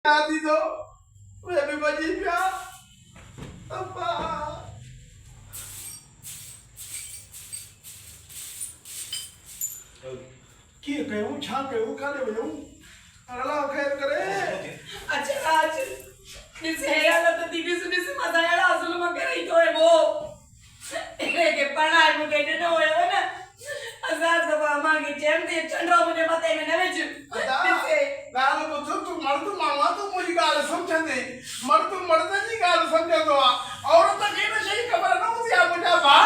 आदि तो मैं भी बजी पिया अब्बा की कयूं छा कयूं काले वयूं अल्लाह खैर करे अच्छा आज किसे हालत थी किसे मजा आया असल में करे तो है वो के पढ़ाई मुझे न होयो ना असार दफा मांगे चैम दे चंद्रा मुझे मते में नवे ज किसे गाल को तू मर्द मावा तो मुझे गाल समझंदे मर्द जी गाल समझंदो औरत के न सही खबर न होती आ मुझा भा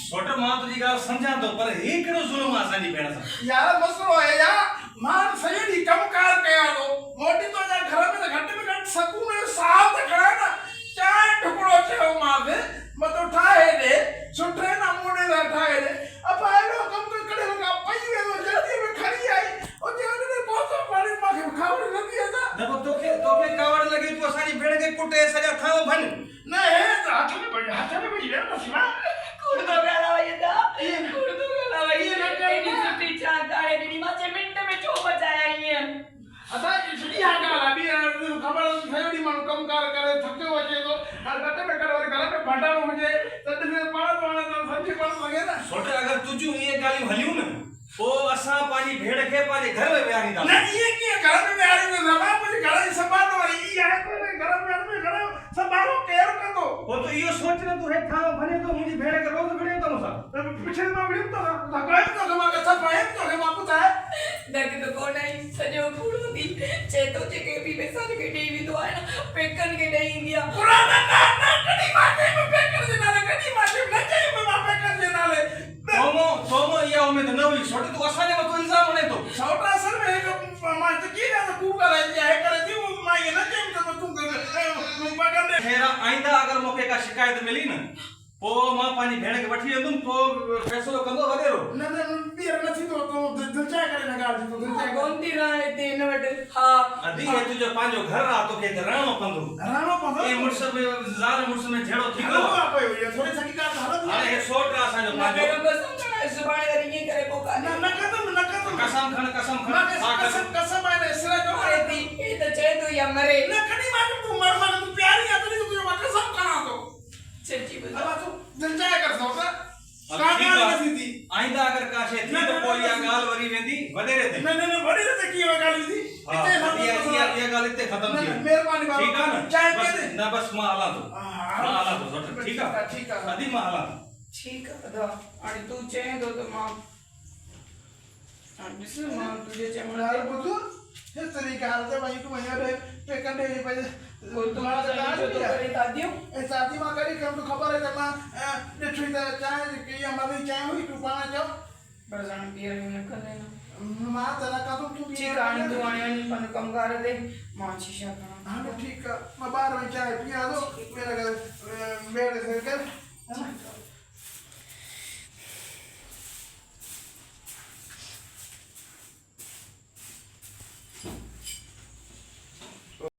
छोटे मां तुझी गाल समझा तो पर हे केड़ो जुल्म आसानी भेण सा यार मसलो है या मान सही दी कम कार कया लो मोटी तो जा घर में घट सकूं में साफ खड़ा ना चाय टुकड़ो छो मां दे मतो ठाए दे सुठे नमूने दा ठाए दे अब आलो कम तो करे लगा पई वे जल्दी में खड़ी आई ओ जे ने बहुत पानी माखे खावड़ लगी है ना जब तोके कावड़ लगी तू असानी भेण के कुटे सजा थाओ भन न है हाथ में बड़ी रे ना सिवा कुर्दो गाला वयदा कुर्दो गाला वयदा एनी सुटी चा कारे डी माचे मिनट में चो बचाया ही है अदा सुटी आ गाला भी खबर थयोड़ी मन कम कार करे थके वजे तो गटे में कर और गला में भाटा मुझे तद में पाण पाण तो समझी पाण लगे ना छोटे अगर तुजू ये गाली हलियो न ओ असा पानी भेड़ के पानी घर में ब्यानी दा ना ये की घर में ब्यानी में जमा मुझे घर ही संभालो ई है को घर में घर संभालो केयर कर दो वो तो यो सोच न तू है थाओ भने तो मुझी भेड़ के रोज भेड़े तो सा पीछे में बिड़म तो लगाए तो जमा के सब पाए तो के मां पता है देख तो कौन है सजो फूड़ो दी चेतो जे के भी बेसन के टीवी तो है ना पेकन के नहीं इंडिया पुराना ना कड़ी माटे में पेकर देना ले कड़ी माटे में चाहिए में मापे कर देना ले तोमो ये उम्मीद न हुई छोटे तू असाने में तो इंसान होने तो छोटा सर में एक मां तो की ना तू कर है करे थी वो मां ये ना चाहिए तो तू कर पकड़ दे हेरा आइंदा अगर मौके का शिकायत मिली न ओ मां पानी भेड़ के वठी अंदुम तो फैसलो कंदो वडेरो ना बीर नथी तो दिलचा करे ना गाल तो दिलचा कोंती राय तीन वट हां अदी है तुजो पांजो घर आ तो के राणो पंदो ए मुर्स में जार मुर्स में झेड़ो थीको आ पयो ये थोड़ी सकी का हालत अरे सोट रा साजो ना पांजो मेरे को समझना सुबाने करी ये करे पोका ना कसम कसम है इसरा जो अरे दी ये तो चाहे तो या मरे ना कड़ी मार तू मर तू प्यारी है तो तुझे कसम करा दो सच्ची बात अब तू दिलचा कर दो का आइंदा अगर काशे थी तो कोई या गाल वरी वेंदी वडेरे ते नहीं बड़ी रे की हो गाल थी ये गाल इते खत्म थी मेहरबानी बाबा ठीक है ना चाय पी दे ना बस मां हला तो ठीक है अदी मां हला ठीक है दा आणि तू चाहे तो मां आणि दिस मां तुझे चमड़ा यार बुद्धू हे तरीका हालते भाई तू यहाँ रे पेकन दे पे वो तुम्हारा गाल तो करे दादियो ए शादी मां करी कम तो खबर है जमा ने छुई चाय कि हमारी चाय हुई तू पाना जाओ बरसाने पियर में कर लेना मां तेरा का तू ठीक आहे तू आणि पण कम कर दे मां शीशा करना हां ठीक है मैं बाहर में चाय पिया दो मेरा बेड से कर